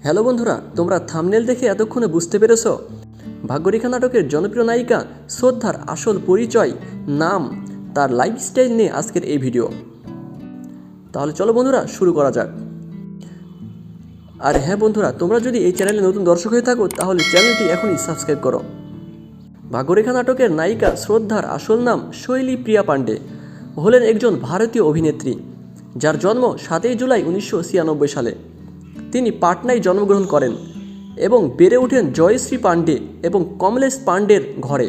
Hello বন্ধুরা, তোমরা thumbnail দেখে এতক্ষণে বুঝতে পেরেছ ভাগ্যরেখা নাটকের জনপ্রিয় নায়িকা শ্রদ্ধার আসল পরিচয়, নাম, তার লাইফস্টাইল নিয়ে আজকের এই ভিডিও। তাহলে চলো বন্ধুরা শুরু করা যাক। আর হ্যাঁ বন্ধুরা, তোমরা যদি এই চ্যানেলে নতুন দর্শক হয়ে থাকো তাহলে চ্যানেলটি এখনই সাবস্ক্রাইব করো। ভাগ্যরেখা নাটকের নায়িকা শ্রদ্ধার আসল নাম শৈলী প্রিয়া পাণ্ডে হলেন একজন ভারতীয় অভিনেত্রী, যার জন্ম 7 জুলাই 1996 সালে। তিনি পাটনায় জন্মগ্রহণ করেন এবং বেড়ে ওঠেন জয়শ্রী পাণ্ডে এবং কমলেশ পাণ্ডের ঘরে।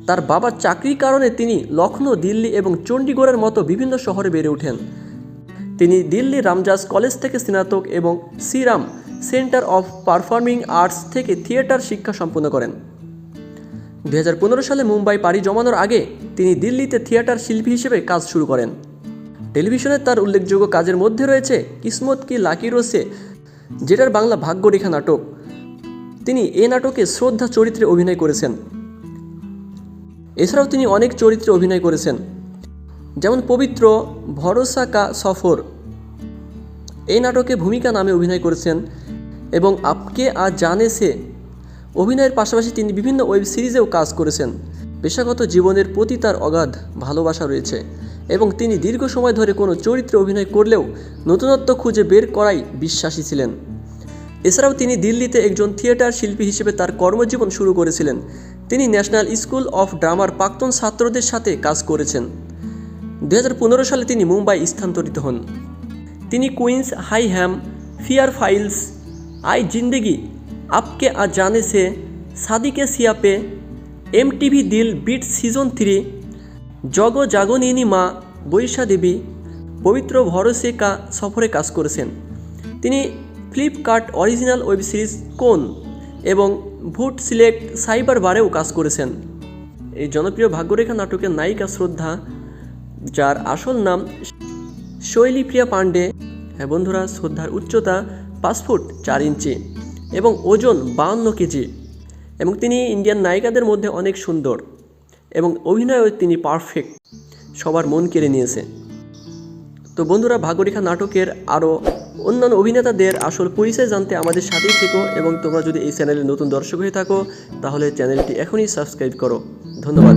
তার বাবার চাকরির কারণে তিনি লখনৌ, দিল্লি এবং চণ্ডীগড়ের মতো বিভিন্ন শহরে বেড়ে ওঠেন। তিনি দিল্লি রামজাস কলেজ থেকে স্নাতক এবং Shriram centre of performing arts থেকে থিয়েটার শিক্ষা সম্পন্ন করেন। 2015 সালে মুম্বাই পাড়ি জমানোর আগে তিনি দিল্লিতে থিয়েটার শিল্পী হিসেবে কাজ শুরু করেন। টেলিভিশনে তার উল্লেখযোগ্য কাজের মধ্যে রয়েছে কিসমত কি লাকি রোসে, যেটার বাংলা ভাগ্যরেখা নাটক। তিনি এই নাটকে শ্রদ্ধা চরিত্রে অভিনয় করেছেন। এছাড়াও তিনি অনেক চরিত্রে অভিনয় করেছেন, যেমন পবিত্র, ভরসা কা সফর এই নাটকে ভূমিকা নামে অভিনয় করেছেন এবং আপকে আজ জানে সে। অভিনয়ের পাশাপাশি তিনি বিভিন্ন ওয়েব সিরিজেও কাজ করেছেন। পেশাগত জীবনের প্রতি তার অগাধ ভালোবাসা রয়েছে এবং তিনি দীর্ঘ সময় ধরে কোনো চরিত্রে অভিনয় করলেও নতুনত্ব খুঁজে বের করাই বিশ্বাসী ছিলেন। এছাড়াও তিনি দিল্লিতে একজন থিয়েটার শিল্পী হিসেবে তার কর্মজীবন শুরু করেছিলেন। তিনি ন্যাশনাল স্কুল অফ ড্রামার প্রাক্তন ছাত্রদের সাথে কাজ করেছেন। 2015 সালে তিনি মুম্বাই স্থানান্তরিত হন। তিনি Queens Hai Hum, fear files, Aye Zindagi, Aapke Aa Jaane Se, Shaadi Ke Siyape, MTV Dil beat season 3, Jag Janani Maa, বৈশা দেবী, পবিত্র ভরসে কা সফরে কাজ করেছেন। তিনি ফ্লিপকার্ট অরিজিনাল ওয়েব সিরিজ কোন এবং ভুট সিলেক্ট সাইবার বারেও কাজ করেছেন। এই জনপ্রিয় ভাগ্যরেখা নাটকের নায়িকা শ্রদ্ধা, যার আসল নাম শৈলী প্রিয়া পাণ্ডে। হ্যাঁ বন্ধুরা, শ্রদ্ধার উচ্চতা 5 ফুট 4 ইঞ্চি এবং ওজন 52 কেজি এবং তিনি ইন্ডিয়ান নায়িকাদের মধ্যে অনেক সুন্দর এবং অভিনয়েও তিনি পারফেক্ট, সবার মন কেড়ে নিয়েছে। তো বন্ধুরা, ভাগ্যরেখা নাটকের আরও অন্যান্য অভিনেতাদের আসল পরিচয় জানতে আমাদের সাথেই থেকো এবং তোমরা যদি এই চ্যানেলে নতুন দর্শক হয়ে থাকো তাহলে চ্যানেলটি এখনই সাবস্ক্রাইব করো। ধন্যবাদ।